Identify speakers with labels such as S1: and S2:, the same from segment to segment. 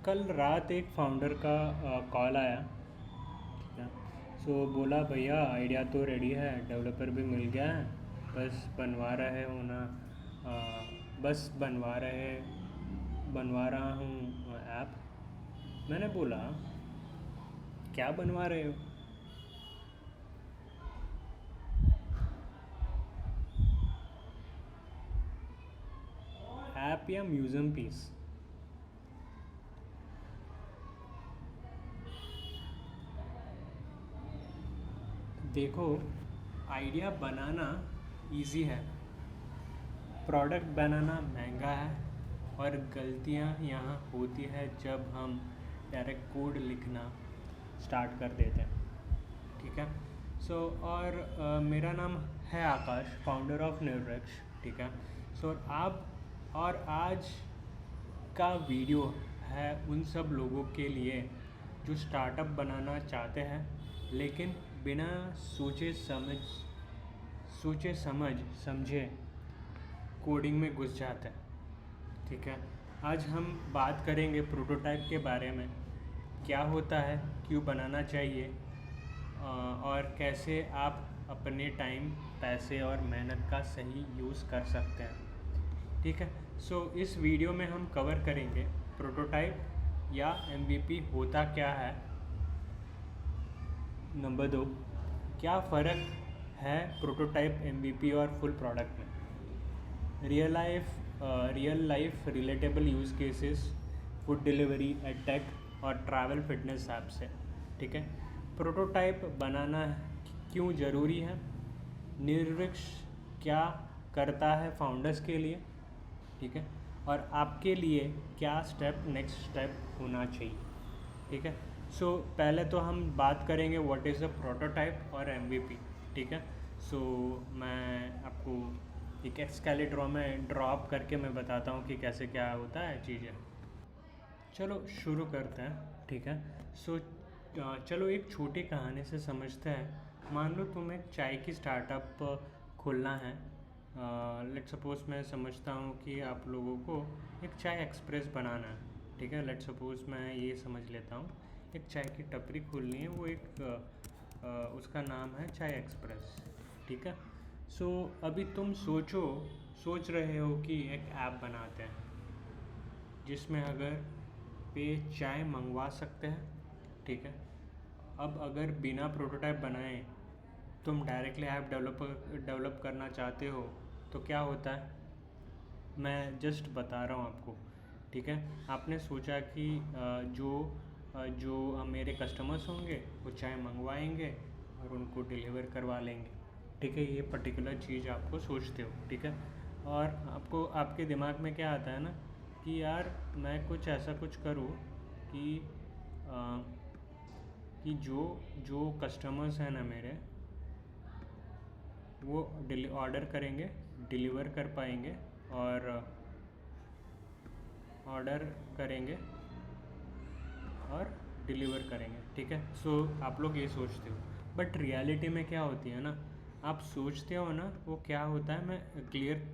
S1: कल रात एक फाउंडर का कॉल आया। ठीक है। सो बोला भैया आइडिया तो रेडी है, डेवलपर भी मिल गया है, बस बनवा रहे हो ना। बस बनवा रहा हूँ ऐप। मैंने बोला क्या बनवा रहे हो? ऐप या म्यूज़ियम पीस? देखो, आइडिया बनाना इजी है, प्रोडक्ट बनाना महंगा है। और गलतियाँ यहाँ होती है जब हम डायरेक्ट कोड लिखना स्टार्ट कर देते हैं। ठीक है। और मेरा नाम है आकाश, फाउंडर ऑफ निरवृक्ष। ठीक है। आप और आज का वीडियो है उन सब लोगों के लिए जो स्टार्टअप बनाना चाहते हैं लेकिन बिना सोचे समझे कोडिंग में घुस जाते हैं। ठीक है। आज हम बात करेंगे प्रोटोटाइप के बारे में, क्या होता है, क्यों बनाना चाहिए, और कैसे आप अपने टाइम, पैसे और मेहनत का सही यूज़ कर सकते हैं। ठीक है। इस वीडियो में हम कवर करेंगे प्रोटोटाइप या एमवीपी होता क्या है। नंबर 2, क्या फ़र्क है प्रोटोटाइप, एमवीपी और फुल प्रोडक्ट में। Real life relatable use cases, food delivery, edtech और ट्रैवल फिटनेस ऐप से। ठीक है। प्रोटोटाइप बनाना क्यों ज़रूरी है, निरवृक्ष क्या करता है फाउंडर्स के लिए। ठीक है। और आपके लिए क्या नेक्स्ट स्टेप होना चाहिए। ठीक है। पहले तो हम बात करेंगे व्हाट इज़ अ प्रोटोटाइप और एमवीपी। ठीक है। मैं आपको एक स्केलेटन में ड्रॉप करके मैं बताता हूँ कि कैसे क्या होता है चीज़ें। चलो शुरू करते हैं। ठीक है। चलो एक छोटी कहानी से समझते हैं। मान लो तुम एक चाय की स्टार्टअप खोलना है। लेट सपोज़ मैं समझता हूँ कि आप लोगों को एक चाय एक्सप्रेस बनाना है। ठीक है। लेट सपोज़ मैं ये समझ लेता हूँ, एक चाय की टपरी खोलनी है, वो उसका नाम है चाय एक्सप्रेस। ठीक है। अभी तुम सोच रहे हो कि एक ऐप बनाते हैं जिसमें अगर पे चाय मंगवा सकते हैं। ठीक है। अब अगर बिना प्रोटोटाइप बनाए तुम डायरेक्टली ऐप डेवलप करना चाहते हो तो क्या होता है, मैं जस्ट बता रहा हूँ आपको। ठीक है। आपने सोचा कि जो मेरे कस्टमर्स होंगे वो चाय मंगवाएंगे और उनको डिलीवर करवा लेंगे। ठीक है। ये पर्टिकुलर चीज़ आपको सोचते हो। ठीक है। और आपके दिमाग में क्या आता है ना कि यार मैं कुछ ऐसा कुछ करूँ कि जो कस्टमर्स हैं ना मेरे, वो ऑर्डर करेंगे, डिलीवर कर पाएंगे और ऑर्डर करेंगे और डिलीवर करेंगे। ठीक है। आप लोग ये सोचते हो, बट रियलिटी में क्या होती है ना, आप सोचते हो ना वो क्या होता है। मैं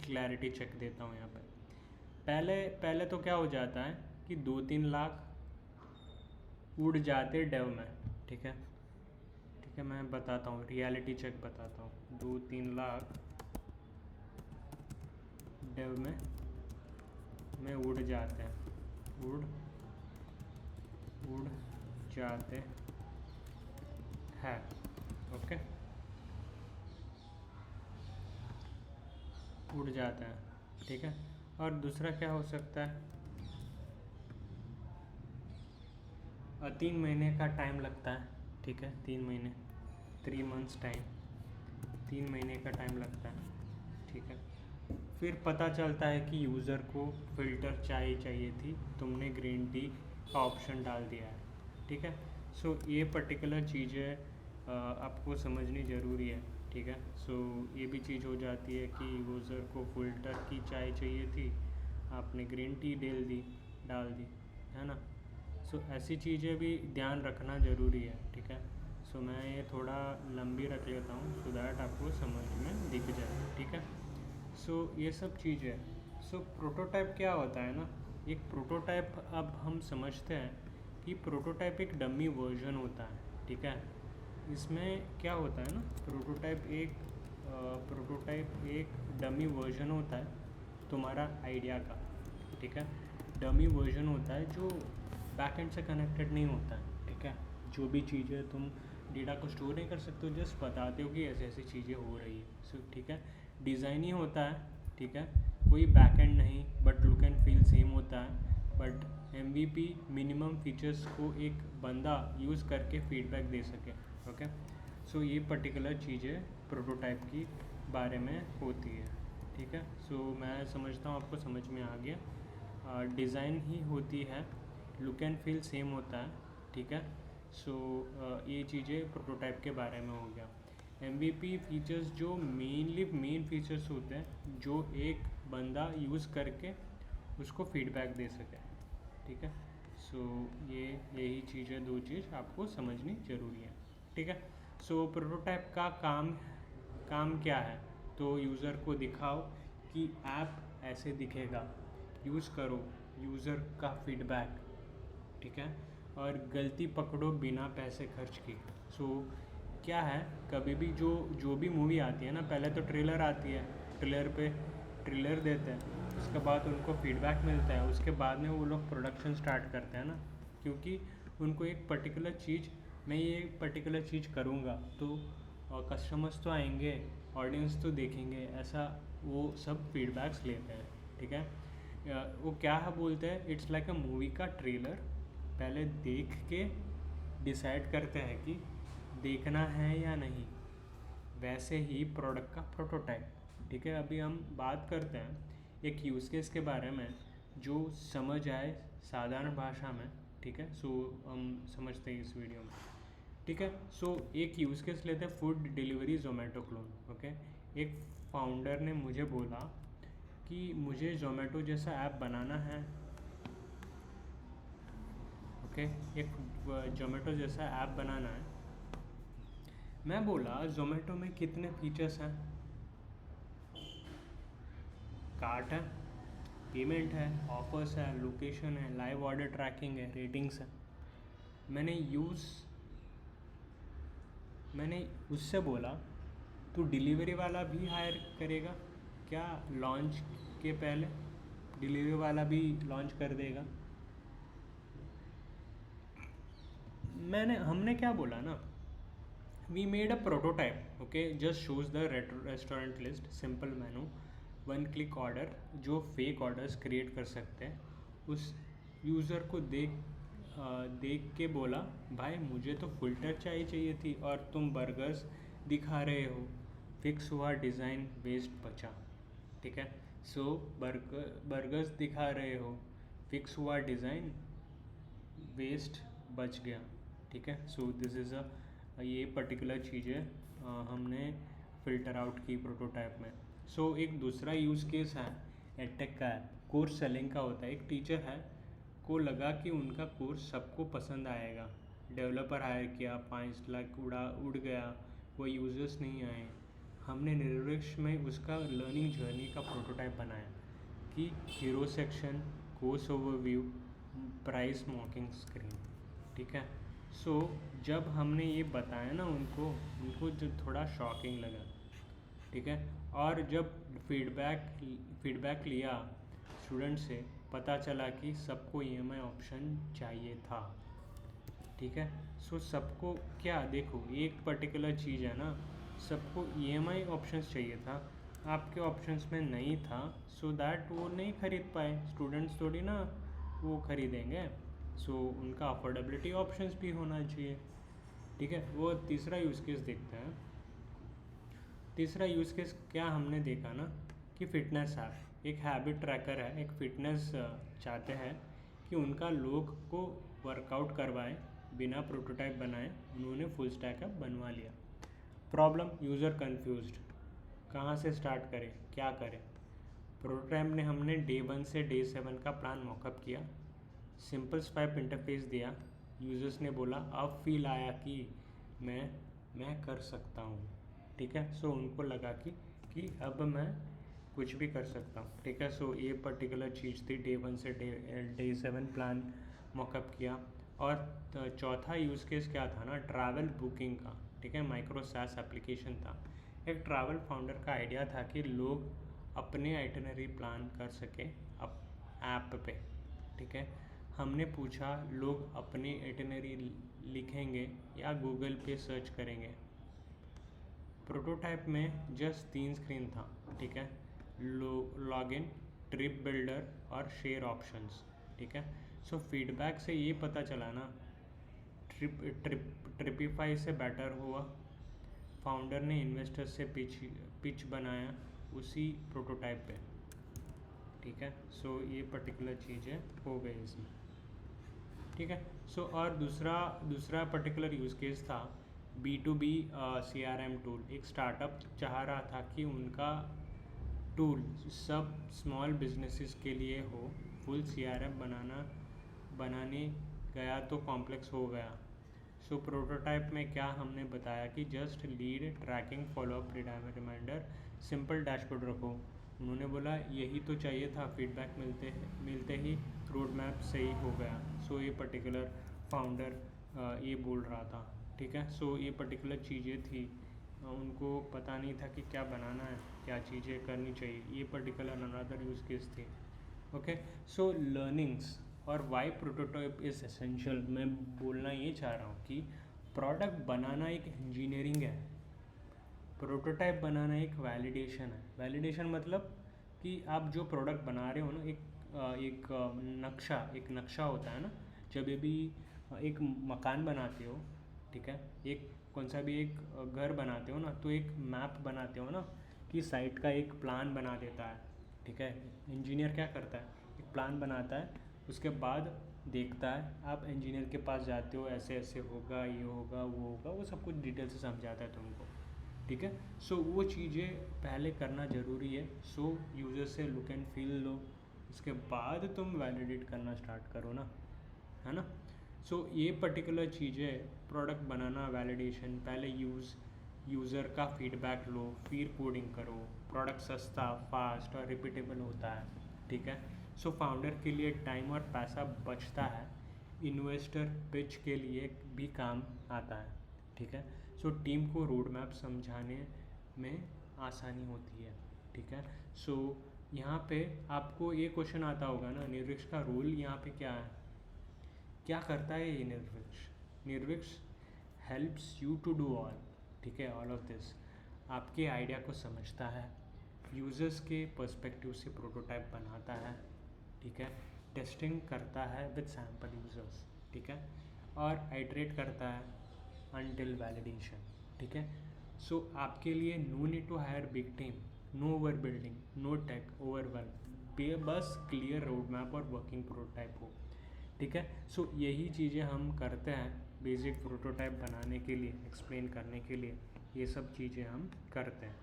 S1: क्लैरिटी चेक देता हूँ यहाँ पे। पहले तो क्या हो जाता है कि 2-3 लाख उड़ जाते डेव में। ठीक है। ठीक है। मैं बताता हूँ, रियलिटी चेक बताता हूँ। 2-3 लाख डेव में उड़ जाते हैं, उड़ जाते हैं। ओके, उड़ जाते हैं। ठीक है। और दूसरा क्या हो सकता है, 3 महीने का टाइम लगता है। ठीक है। 3 महीने, 3 मंथ्स टाइम, 3 महीने का टाइम लगता है। ठीक है। फिर पता चलता है कि यूज़र को फ़िल्टर चाय चाहिए थी, तुमने ग्रीन टी का ऑप्शन डाल दिया है। ठीक है। ये पर्टिकुलर चीज़ें आपको समझनी ज़रूरी है। ठीक है। ये भी चीज़ हो जाती है कि यूज़र को फ़िल्टर की चाय चाहिए थी, आपने ग्रीन टी डाल दी, है ना। ऐसी चीज़ें भी ध्यान रखना ज़रूरी है। ठीक है। मैं ये थोड़ा लंबी रख लेता हूँ सो दैट आपको समझ में दिख जाए। ठीक है। ये सब चीज़ें। प्रोटोटाइप क्या होता है ना, एक प्रोटोटाइप अब हम समझते हैं कि प्रोटोटाइप एक डमी वर्जन होता है, ठीक है। इसमें क्या होता है ना, प्रोटोटाइप एक डमी वर्जन होता है तुम्हारा आइडिया का, ठीक है। डमी वर्जन होता है जो बैकएंड से कनेक्टेड नहीं होता है, ठीक है। जो भी चीज़ें तुम डेटा को स्टोर नहीं कर सकते हो, जस्ट बताते हो कि ऐसे ऐसी चीज़ें हो रही है, सो ठीक है। डिज़ाइन ही होता है, ठीक है, कोई बैकएंड नहीं, but look and feel same होता है। बट MVP मिनिमम फीचर्स को एक बंदा यूज़ करके फीडबैक दे सके, ओके। सो ये पर्टिकुलर चीज़ें प्रोटोटाइप की बारे में होती है, ठीक है। सो मैं समझता हूँ आपको समझ में आ गया। डिज़ाइन ही होती है, लुक एंड फील सेम होता है, ठीक है। सो ये चीज़ें प्रोटोटाइप के बारे में हो गया। MVP फीचर्स जो मेन फीचर्स होते हैं जो एक बंदा यूज़ करके उसको फीडबैक दे सके, ठीक है। सो यही चीज़ें, दो चीज़ आपको समझनी ज़रूरी है, ठीक है। सो प्रोटोटाइप का काम क्या है, तो यूज़र को दिखाओ कि ऐप ऐसे दिखेगा, यूज़ करो, यूज़र का फीडबैक, ठीक है। और गलती पकड़ो बिना पैसे खर्च किए। सो क्या है, कभी भी जो भी मूवी आती है ना, पहले तो ट्रेलर आती है, ट्रेलर देते हैं, उसके बाद उनको फीडबैक मिलता है, उसके बाद में वो लोग प्रोडक्शन स्टार्ट करते हैं ना, क्योंकि उनको एक पर्टिकुलर चीज़, मैं ये पर्टिकुलर चीज़ करूँगा तो कस्टमर्स तो आएंगे, ऑडियंस तो देखेंगे, ऐसा वो सब फीडबैक्स लेते हैं, ठीक है। वो क्या है बोलते हैं, इट्स लाइक अ मूवी का ट्रेलर, पहले देख के डिसाइड करते हैं कि देखना है या नहीं, वैसे ही प्रोडक्ट का प्रोटोटाइप, ठीक है। अभी हम बात करते हैं एक यूज़ केस के बारे में जो समझ आए साधारण भाषा में, ठीक है। सो हम समझते हैं इस वीडियो में, ठीक है। सो एक यूज़ केस लेते हैं, food delivery Zomato clone, okay. एक फाउंडर ने मुझे बोला कि मुझे जोमेटो जैसा ऐप बनाना है, ओके। एक जोमेटो जैसा ऐप बनाना है। मैं बोला जोमेटो में कितने फीचर्स हैं, कार्ट है, पेमेंट है, ऑफर्स है, लोकेशन है, लाइव ऑर्डर ट्रैकिंग है, रेटिंग्स है। मैंने उससे बोला तो डिलीवरी वाला भी हायर करेगा क्या, लॉन्च के पहले डिलीवरी वाला भी लॉन्च कर देगा। हमने क्या बोला ना, we made a prototype, okay, just shows the restaurant list, simple menu, one click order, जो फेक ऑर्डर्स क्रिएट कर सकते हैं। उस यूज़र को देख के बोला, भाई मुझे तो फिल्टर चाय चाहिए थी और तुम बर्गर्स दिखा रहे हो। फिक्स हुआ, डिज़ाइन वेस्ट बचा, ठीक है। सो बर्गर्स दिखा रहे हो, फिक्स हुआ, डिज़ाइन वेस्ट बच गया, ठीक है। सो दिस इज़ ये पर्टिकुलर चीज़ें हमने फ़िल्टर आउट की प्रोटोटाइप में। सो एक दूसरा यूज़ केस है एडटेक का है, कोर्स सेलिंग का होता है। एक टीचर है को लगा कि उनका कोर्स सबको पसंद आएगा, डेवलपर हायर किया, 5 लाख उड़ गया, कोई यूज़र्स नहीं आए। हमने निरपेक्ष में उसका लर्निंग जर्नी का प्रोटोटाइप बनाया कि hero section, course overview, price मॉकिंग screen, ठीक है। सो जब हमने ये बताया ना उनको जो थोड़ा शॉकिंग लगा, ठीक है। और जब फीडबैक लिया स्टूडेंट से, पता चला कि सबको EMI ऑप्शन चाहिए था, ठीक है। सो सबको क्या, देखो एक पर्टिकुलर चीज़ है ना, सबको EMI ऑप्शंस चाहिए था, आपके ऑप्शंस में नहीं था, सो दैट वो नहीं खरीद पाए, स्टूडेंट्स थोड़ी ना वो खरीदेंगे। सो उनका अफोर्डेबिलिटी ऑप्शंस भी होना चाहिए, ठीक है। वो तीसरा यूज़ केस देखते हैं। तीसरा यूज़ केस क्या हमने देखा ना, कि फ़िटनेस ऐप एक हैबिट ट्रैकर है, एक फ़िटनेस चाहते हैं कि उनका लोग को वर्कआउट करवाएं बिना प्रोटोटाइप बनाए, उन्होंने फुल स्टैक ऐप बनवा लिया। प्रॉब्लम, यूज़र कन्फ्यूज्ड, कहाँ से स्टार्ट करें, क्या करें। प्रोटोटाइप ने हमने डे 1 से डे 7 का प्लान मॉकअप किया, सिंपल स्वाइप इंटरफेस दिया, यूज़र्स ने बोला, अब फील आया कि मैं कर सकता हूँ, ठीक है। सो उनको लगा कि अब मैं कुछ भी कर सकता हूँ, ठीक है। सो ये पर्टिकुलर चीज़ थी, डे 1 से डे 7 प्लान मॉकअप किया। और चौथा यूज़ केस क्या था ना, ट्रैवल बुकिंग का, ठीक है। माइक्रो सास एप्लीकेशन था। एक ट्रैवल फाउंडर का आइडिया था कि लोग अपने आइटनरी प्लान कर सके अप ऐप पे, ठीक है। हमने पूछा लोग अपने आइटनरी लिखेंगे या गूगल पे सर्च करेंगे। प्रोटोटाइप में जस्ट 3 स्क्रीन था, ठीक है। लॉगिन, ट्रिप बिल्डर और शेयर ऑप्शंस, ठीक है। सो फीडबैक से ये पता चला ना, ट्रिपिफाई से बेटर हुआ। फाउंडर ने इन्वेस्टर से पिच बनाया उसी प्रोटोटाइप पे, ठीक है। सो ये पर्टिकुलर चीज़ें हो गई इसमें, ठीक है। सो और दूसरा पर्टिकुलर यूज़ केस था B2B CRM टूल। एक स्टार्टअप चाह रहा था कि उनका टूल सब स्मॉल बिजनेसेस के लिए हो। फुल CRM बनाने गया तो कॉम्प्लेक्स हो गया। सो प्रोटोटाइप में क्या हमने बताया कि just lead, tracking, follow up, reminder, simple dashboard रखो। उन्होंने बोला यही तो चाहिए था। फीडबैक मिलते ही रोड मैप सही हो गया। सो ये पर्टिकुलर फाउंडर ये बोल रहा था, ठीक है। सो ये पर्टिकुलर चीज़ें थी, उनको पता नहीं था कि क्या बनाना है, क्या चीज़ें करनी चाहिए। ये पर्टिकुलर अनदर यूज़ केस थी, ओके। सो लर्निंग्स और वाई प्रोटोटाइप इज़ एसेंशियल। मैं बोलना ये चाह रहा हूँ कि प्रोडक्ट बनाना एक इंजीनियरिंग है, प्रोटोटाइप बनाना एक वैलिडेशन है। वैलिडेशन मतलब कि आप जो प्रोडक्ट बना रहे हो ना, एक नक्शा होता है ना। जब भी एक मकान बनाते हो, ठीक है, एक कौन सा भी एक घर बनाते हो ना, तो एक मैप बनाते हो ना, कि साइट का एक प्लान बना देता है, ठीक है। इंजीनियर क्या करता है, एक प्लान बनाता है, उसके बाद देखता है, आप इंजीनियर के पास जाते हो, ऐसे ऐसे होगा, ये होगा, वो होगा, वो सब कुछ डिटेल से समझाता है तुमको, ठीक है। सो वो चीज़ें पहले करना ज़रूरी है। सो यूज़र से लुक एंड फील लो, उसके बाद तुम वैलिडेट करना स्टार्ट करो ना, है ना। सो ये पर्टिकुलर चीज़ें, प्रोडक्ट बनाना, वैलिडेशन, पहले यूज़र का फीडबैक लो, फिर कोडिंग करो। प्रोडक्ट सस्ता, फास्ट और रिपीटेबल होता है, ठीक है। सो फाउंडर के लिए टाइम और पैसा बचता है, इन्वेस्टर पिच के लिए भी काम आता है, ठीक है। सो टीम को रोड मैप समझाने में आसानी होती है, ठीक है। सो यहाँ पे आपको ये क्वेश्चन आता होगा ना, निर्विक्ष का रोल यहाँ पे क्या है, क्या करता है ये निर्विक्ष। निर्विक्ष helps you to do all, ठीक है, ऑल ऑफ दिस। आपके आइडिया को समझता है, यूज़र्स के पर्सपेक्टिव से प्रोटोटाइप बनाता है, ठीक है, टेस्टिंग करता है विद सैम्पल यूज़र्स, ठीक है, और आइटरेट करता है अनटिल वैलिडेशन, ठीक है। सो आपके लिए no need to hire big team, no over building, no tech overwhelm, बस क्लियर रोड मैप और वर्किंग प्रोटोटाइप हो, ठीक है। सो यही चीज़ें हम करते हैं बेसिक प्रोटोटाइप बनाने के लिए, एक्सप्लेन करने के लिए, ये सब चीज़ें हम करते हैं,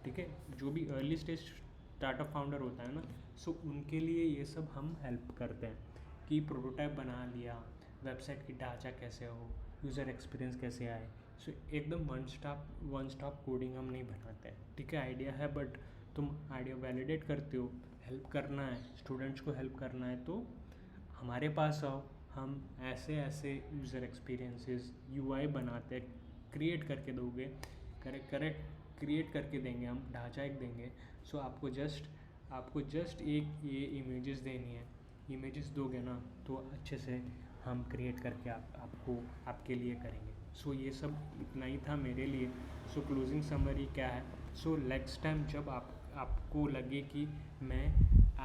S1: ठीक है। जो भी अर्ली स्टेज स्टार्टअप फाउंडर होता है ना, सो उनके लिए ये सब हम हेल्प करते हैं कि प्रोटोटाइप बना लिया, वेबसाइट की ढांचा कैसे हो, यूज़र एक्सपीरियंस कैसे आए। सो एकदम वन स्टॉप कोडिंग हम नहीं बनाते हैं, ठीक है। आइडिया है, बट तुम आइडिया वैलिडेट करते हो, हेल्प करना है, स्टूडेंट्स को हेल्प करना है, तो हमारे पास आओ, हम ऐसे ऐसे यूज़र एक्सपीरियंसेस UI बनाते हैं, क्रिएट करके दोगे, करेक्ट क्रिएट करके देंगे, हम ढांचा एक देंगे। सो आपको जस्ट एक ये इमेजेस देनी है, इमेजेस दोगे ना तो अच्छे से हम क्रिएट करके आपके लिए करेंगे। सो ये सब इतना ही था मेरे लिए। सो क्लोजिंग समरी क्या है, सो नेक्स्ट टाइम जब आपको लगे कि मैं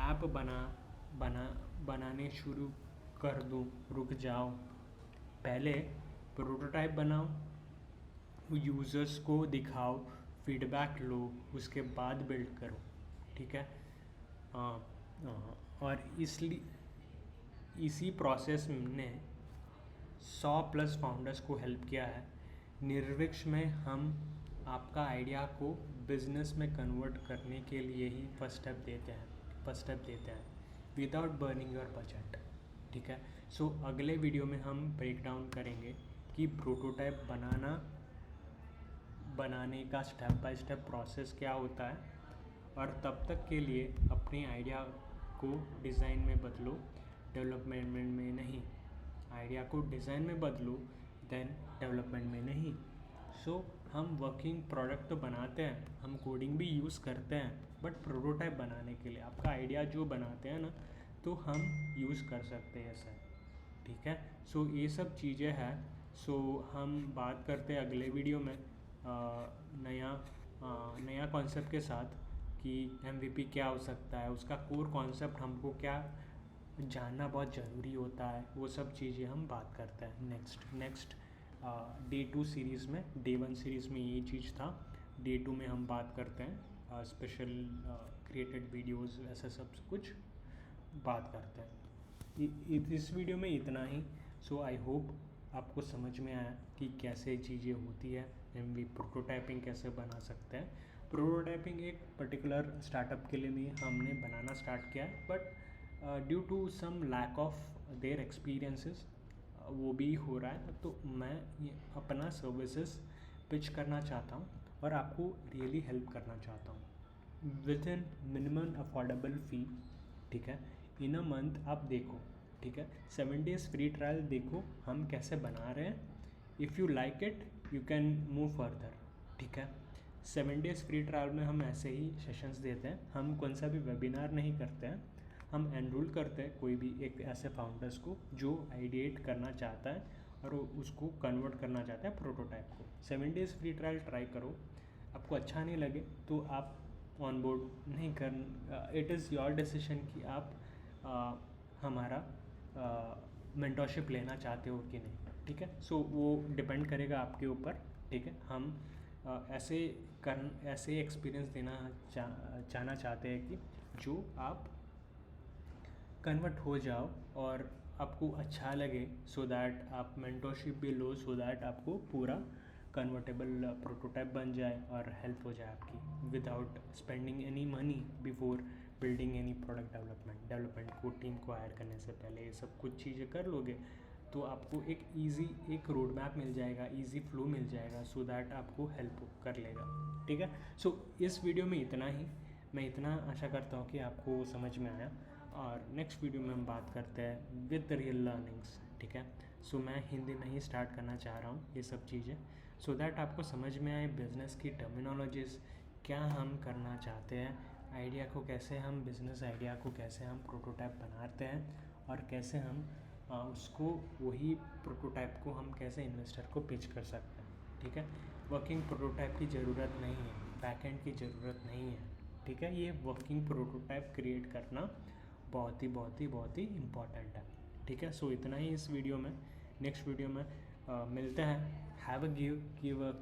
S1: ऐप बनाने शुरू कर दूँ, रुक जाओ, पहले प्रोटोटाइप बनाओ, यूज़र्स को दिखाओ, फीडबैक लो, उसके बाद बिल्ड करो, ठीक है। और इसी प्रोसेस ने 100+ फाउंडर्स को हेल्प किया है। निर्विक्ष में हम आपका आइडिया को बिजनेस में कन्वर्ट करने के लिए ही फर्स्ट स्टेप देते हैं विदाउट बर्निंग योर बजट, ठीक है। सो अगले वीडियो में हम ब्रेक डाउन करेंगे कि प्रोटोटाइप बनाने का स्टेप बाय स्टेप प्रोसेस क्या होता है, और तब तक के लिए अपने आइडिया को डिज़ाइन में बदलो, डेवलपमेंट में नहीं। आइडिया को डिज़ाइन में बदलो, देन डेवलपमेंट में नहीं। सो हम वर्किंग प्रोडक्ट तो बनाते हैं, हम कोडिंग भी यूज़ करते हैं, बट प्रोटोटाइप बनाने के लिए आपका आइडिया जो बनाते हैं ना, तो हम यूज़ कर सकते हैं ऐसा, ठीक है। सो ये सब चीज़ें हैं। सो हम बात करते हैं अगले वीडियो में नया कॉन्सेप्ट के साथ कि MVP क्या हो सकता है, उसका कोर कॉन्सेप्ट हमको क्या जानना बहुत ज़रूरी होता है, वो सब चीज़ें हम बात करते हैं नेक्स्ट Day 2 सीरीज़ में। Day 1 सीरीज़ में ये चीज़ था, Day 2 में हम बात करते हैं स्पेशल क्रिएटेड वीडियोस, ऐसा सब कुछ बात करते हैं। इस वीडियो में इतना ही। सो आई होप आपको समझ में आया कि कैसे चीज़ें होती है, प्रोटोटाइपिंग कैसे बना सकते हैं। प्रोटोटाइपिंग एक पर्टिकुलर स्टार्टअप के लिए भी हमने बनाना स्टार्ट किया है, but due to some lack of their experiences वो भी हो रहा है। तो मैं ये अपना सर्विसेज पिच करना चाहता हूँ और आपको रियली हेल्प करना चाहता हूँ विद इन मिनिमम अफोर्डेबल फ़ी, ठीक है। इन अ मंथ आप देखो, ठीक है, 7 days फ्री ट्रायल देखो हम कैसे बना रहे हैं। If you like it you can move further, ठीक है। 7 days फ्री ट्रायल में हम ऐसे ही सेशंस देते हैं, हम कौन सा भी वेबिनार नहीं करते हैं, हम एनरोल करते हैं कोई भी एक ऐसे फाउंडर्स को जो आइडिएट करना चाहता है और उसको कन्वर्ट करना चाहता है प्रोटोटाइप को। 7 days फ्री ट्रायल ट्राई करो, आपको अच्छा नहीं लगे तो आप ऑन बोर्ड नहीं कर, इट इज़ योर डिसीजन कि आप हमारा मेंटरशिप लेना चाहते हो कि नहीं, ठीक है। सो वो डिपेंड करेगा आपके ऊपर, ठीक है। हम ऐसे एक्सपीरियंस देना चाहना चाहते हैं कि जो आप कन्वर्ट हो जाओ और आपको अच्छा लगे, सो दैट आप मेंटरशिप भी लो, सो दैट आपको पूरा कन्वर्टेबल प्रोटोटाइप बन जाए और हेल्प हो जाए आपकी without spending any money before building any product development को टीम को हायर करने से पहले ये सब कुछ चीज़ें कर लोगे तो आपको एक रोड मैप मिल जाएगा, ईजी फ्लो मिल जाएगा, सो दैट आपको हेल्प कर लेगा, ठीक है। सो इस वीडियो में इतना ही। मैं इतना आशा करता हूँ कि आपको समझ में आया और नेक्स्ट वीडियो में हम बात करते हैं विद रियल लर्निंग्स, ठीक है। सो मैं हिंदी में ही स्टार्ट करना चाह रहा हूँ ये सब चीज़ें, सो दैट आपको समझ में आए बिज़नेस की टर्मिनोलॉजीज़, क्या हम करना चाहते हैं, आइडिया को कैसे हम बिज़नेस आइडिया को कैसे हम प्रोटोटाइप बनाते हैं और कैसे हम उसको वही प्रोटोटाइप को हम कैसे इन्वेस्टर को पिच कर सकते हैं, ठीक है। वर्किंग प्रोटोटाइप की ज़रूरत नहीं है, बैकएंड की ज़रूरत नहीं है, ठीक है। ये वर्किंग प्रोटोटाइप क्रिएट करना बहुत ही इम्पॉर्टेंट है, ठीक है। सो इतना ही इस वीडियो में। नेक्स्ट वीडियो में मिलते हैं। Have a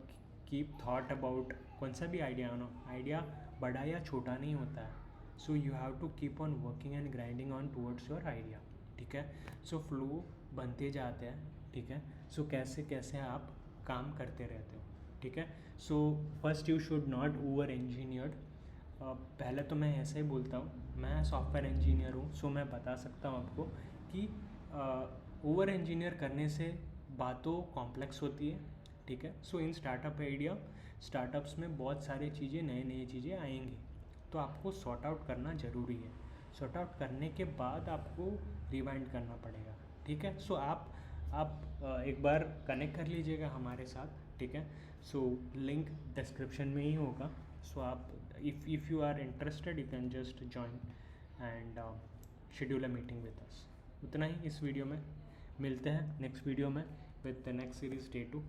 S1: keep thought about कौन सा भी आइडिया बड़ा या छोटा नहीं होता है। So you have to keep on working and grinding on towards your idea, ठीक है। सो फ्लो बनते जाते हैं, ठीक है। सो कैसे कैसे आप काम करते रहते हो, ठीक है। So first you should not over engineered. पहले तो मैं ऐसे ही बोलता हूँ, मैं सॉफ्टवेयर इंजीनियर हूँ, सो मैं बता सकता हूँ आपको कि ओवर इंजीनियर करने से बातों कॉम्प्लेक्स होती है, ठीक है। सो इन स्टार्टअप्स में बहुत सारी चीज़ें नई चीज़ें आएंगी, तो आपको सॉर्ट आउट करना ज़रूरी है। सॉर्ट आउट करने के बाद आपको रिवाइंड करना पड़ेगा, ठीक है। सो आप एक बार कनेक्ट कर लीजिएगा हमारे साथ, ठीक है। सो लिंक डिस्क्रिप्शन में ही होगा। सो आप if you are interested you can just join and schedule a meeting with us. उतना ही इस वीडियो में। मिलते हैं नेक्स्ट वीडियो में with the next series Day 2।